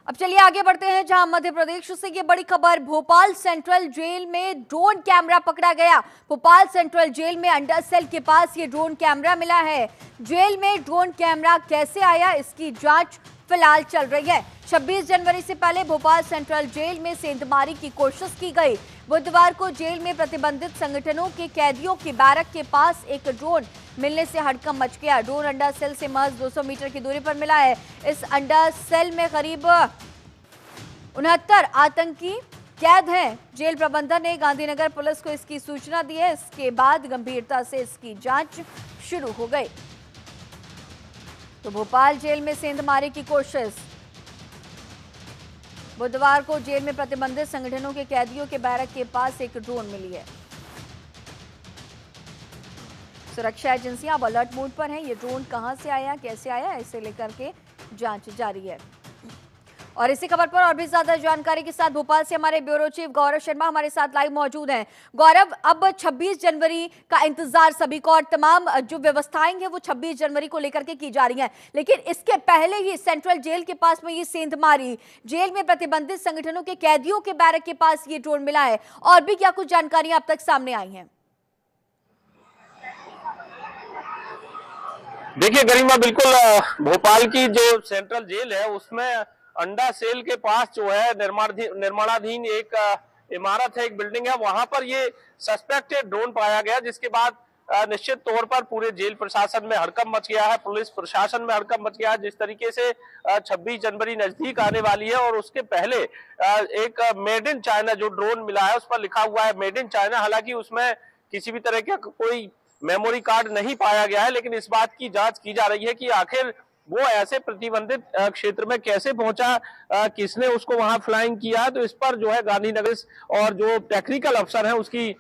अब चलिए आगे बढ़ते हैं, जहां मध्य प्रदेश से ये बड़ी खबर। भोपाल सेंट्रल जेल में ड्रोन कैमरा पकड़ा गया। भोपाल सेंट्रल जेल में अंडर सेल के पास ये ड्रोन कैमरा मिला है। जेल में ड्रोन कैमरा कैसे आया, इसकी जांच फिलहाल चल रही है। 26 जनवरी से पहले भोपाल सेंट्रल जेल में सेंधमारी की कोशिश की गई। बुधवार को जेल में प्रतिबंधित संगठनों के कैदियों की बैरक के पास एक ड्रोन मिलने से हड़कंप मच गया। ड्रोन अंडर सेल से महज 200 मीटर की दूरी पर मिला है। इस अंडर सेल में करीब 69 आतंकी कैद हैं। जेल प्रबंधन ने गांधीनगर पुलिस को इसकी सूचना दी है। इसके बाद गंभीरता से इसकी जांच शुरू हो गई। तो भोपाल जेल में सेंधमारी की कोशिश। बुधवार को जेल में प्रतिबंधित संगठनों के कैदियों के बैरक के पास एक ड्रोन मिली है। सुरक्षा एजेंसियां अब अलर्ट मोड पर हैं। ये ड्रोन कहां से आया, कैसे आया, इसे लेकर के जांच जारी है। और इसी खबर पर और भी ज्यादा जानकारी के साथ भोपाल से हमारे ब्यूरो चीफ गौरव शर्मा हमारे साथ लाइव मौजूद हैं। गौरव, अब 26 जनवरी का इंतजार सभी को और तमाम जो व्यवस्थाएं हैं वो 26 जनवरी को लेकर के की जा रही हैं, लेकिन इसके पहले ही सेंट्रल जेल के पास में ये सेंधमारी, जेल में प्रतिबंधित संगठनों के कैदियों के बैरक के पास ये ड्रोन मिला है। और भी क्या कुछ जानकारियां अब तक सामने आई हैं? देखिए गरिमा, बिल्कुल भोपाल की जो सेंट्रल जेल है उसमें अंडा सेल के पास जो है निर्माणाधीन एक इमारत है, एक बिल्डिंग है, वहां पर ये सस्पेक्टेड ड्रोन पाया गया, जिसके बाद निश्चित तौर पर पूरे जेल प्रशासन में हड़कंप मच गया है, पुलिस प्रशासन में हड़कंप मच गया है। जिस तरीके से 26 जनवरी नजदीक आने वाली है और उसके पहले एक मेड इन चाइना जो ड्रोन मिला है उस पर लिखा हुआ है मेड इन चाइना। हालांकि उसमें किसी भी तरह का कोई मेमोरी कार्ड नहीं पाया गया है, लेकिन इस बात की जांच की जा रही है कि आखिर वो ऐसे प्रतिबंधित क्षेत्र में कैसे पहुंचा, किसने उसको वहां फ्लाइंग किया। तो इस पर जो है गांधीनगर और जो टेक्निकल अफसर हैं उसकी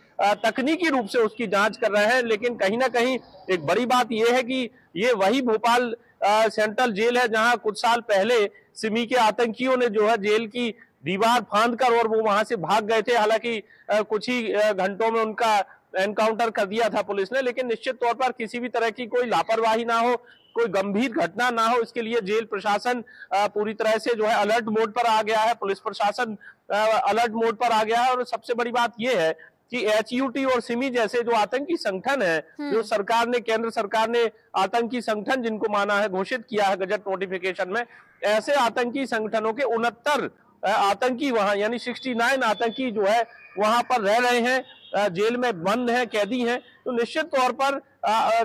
तकनीकी रूप से उसकी जांच कर रहे हैं। लेकिन कहीं ना कहीं एक बड़ी बात यह है कि ये वही भोपाल सेंट्रल जेल है जहां कुछ साल पहले सिमी के आतंकियों ने जो है जेल की दीवार फांदकर और वो वहां से भाग गए थे। हालांकि कुछ ही घंटों में उनका एनकाउंटर कर दिया था पुलिस ने, लेकिन निश्चित तौर पर किसी भी तरह की कोई लापरवाही ना हो, कोई गंभीर घटना ना हो, इसके लिए जेल प्रशासन पूरी तरह से जो है अलर्ट मोड पर आ गया है, पुलिस प्रशासन अलर्ट मोड पर आ गया है। और सबसे बड़ी बात यह है कि HUT और सिमी जैसे जो आतंकी संगठन है, जो सरकार ने, केंद्र सरकार ने आतंकी संगठन जिनको माना है, घोषित किया है गजट नोटिफिकेशन में, ऐसे आतंकी संगठनों के 69 आतंकी वहां यानी 69 आतंकी जो है वहां पर रह रहे हैं, जेल में बंद हैं, कैदी हैं। तो निश्चित तौर पर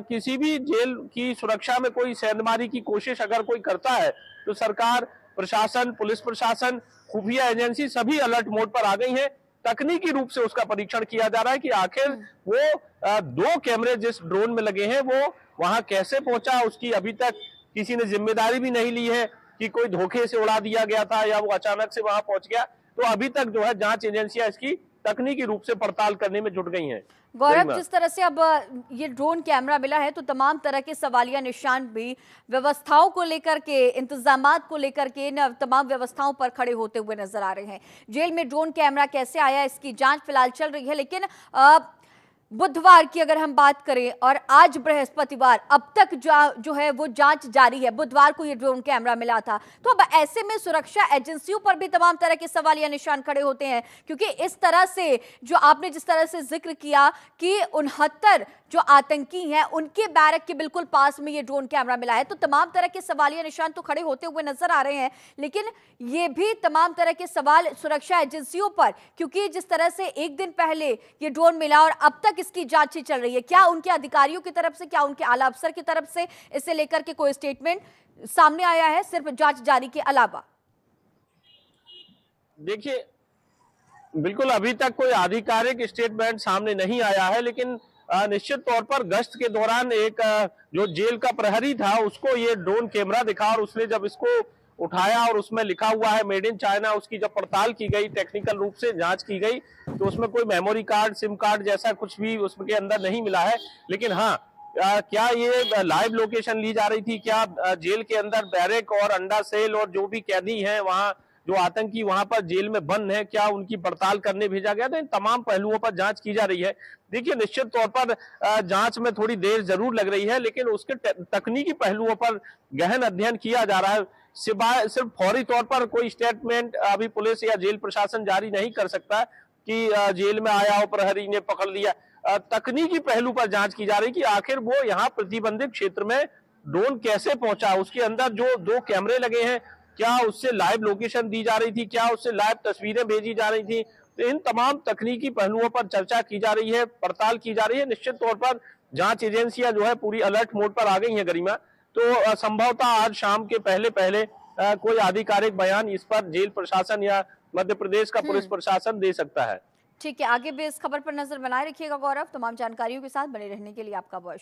किसी भी जेल की सुरक्षा में कोई सेंधमारी की कोशिश अगर कोई करता है तो सरकार, प्रशासन, पुलिस प्रशासन, खुफिया एजेंसी सभी अलर्ट मोड पर आ गई हैं। तकनीकी रूप से उसका परीक्षण किया जा रहा है कि आखिर वो 2 कैमरे जिस ड्रोन में लगे हैं वो वहां कैसे पहुंचा। उसकी अभी तक किसी ने जिम्मेदारी भी नहीं ली है कि कोई धोखे से उड़ा दिया गया था या वो अचानक से वहां पहुंच गया। तो अभी तक जो है जांच एजेंसियां इसकी तकनीकी रूप से पड़ताल करने में जुट गई हैं। गौरव, जिस तरह से अब ये ड्रोन कैमरा मिला है तो तमाम तरह के सवालिया निशान भी व्यवस्थाओं को लेकर के, इंतजामात को लेकर के, तमाम व्यवस्थाओं पर खड़े होते हुए नजर आ रहे हैं। जेल में ड्रोन कैमरा कैसे आया, इसकी जांच फिलहाल चल रही है, लेकिन बुधवार की अगर हम बात करें और आज बृहस्पतिवार, अब तक जो है वो जांच जारी है। बुधवार को ये ड्रोन कैमरा मिला था, तो अब ऐसे में सुरक्षा एजेंसियों पर भी तमाम तरह के सवालिया निशान खड़े होते हैं, क्योंकि इस तरह से जो आपने जिस तरह से जिक्र किया कि 69 जो आतंकी हैं उनके बैरक के बिल्कुल पास में ये ड्रोन कैमरा मिला है, तो तमाम तरह के सवालिया निशान तो खड़े होते हुए नजर आ रहे हैं। लेकिन ये भी तमाम तरह के सवाल सुरक्षा एजेंसियों पर, क्योंकि जिस तरह से एक दिन पहले ये ड्रोन मिला और अब तक इसकी जांच चल रही है, क्या उनके अधिकारियों की तरफ से, क्या उनके आला अफसर की तरफ से इसे लेकर के कोई स्टेटमेंट सामने आया है, सिर्फ जांच जारी के अलावा? देखिए, बिल्कुल अभी तक कोई आधिकारिक स्टेटमेंट सामने नहीं आया है, लेकिन निश्चित तौर पर गश्त के दौरान एक जो जेल का प्रहरी था उसको ये ड्रोन कैमरा दिखा और उसने जब इसको उठाया और उसमें लिखा हुआ है मेड इन चाइना, उसकी जब पड़ताल की गई, टेक्निकल रूप से जांच की गई, तो उसमें कोई मेमोरी कार्ड, सिम कार्ड जैसा कुछ भी उसके अंदर नहीं मिला है। लेकिन हाँ, क्या ये लाइव लोकेशन ली जा रही थी, क्या जेल के अंदर बैरक और अंडा सेल और जो भी कैदी हैं वहां, जो आतंकी वहां पर जेल में बंद है, क्या उनकी पड़ताल करने भेजा गया था, इन तमाम पहलुओं पर जांच की जा रही है। देखिए, निश्चित तौर पर जांच में थोड़ी देर जरूर लग रही है, लेकिन उसके तकनीकी पहलुओं पर गहन अध्ययन किया जा रहा है सिर्फ फौरी तौर पर कोई स्टेटमेंट अभी पुलिस या जेल प्रशासन जारी नहीं कर सकता कि जेल में आया हो प्रहरी ने पकड़ लिया। तकनीकी पहलू पर जांच की जा रही कि आखिर वो यहाँ प्रतिबंधित क्षेत्र में ड्रोन कैसे पहुंचा, उसके अंदर जो 2 कैमरे लगे हैं, क्या उससे लाइव लोकेशन दी जा रही थी, क्या उससे लाइव तस्वीरें भेजी जा रही थी। तो इन तमाम तकनीकी पहलुओं पर चर्चा की जा रही है, पड़ताल की जा रही है। निश्चित तौर पर जांच एजेंसियां जो है पूरी अलर्ट मोड पर आ गई हैं गरिमा। तो संभवतः आज शाम के पहले पहले कोई आधिकारिक बयान इस पर जेल प्रशासन या मध्य प्रदेश का पुलिस प्रशासन दे सकता है। ठीक है, आगे भी इस खबर पर नजर बनाए रखिएगा गौरव। तमाम जानकारियों के साथ बने रहने के लिए आपका बहुत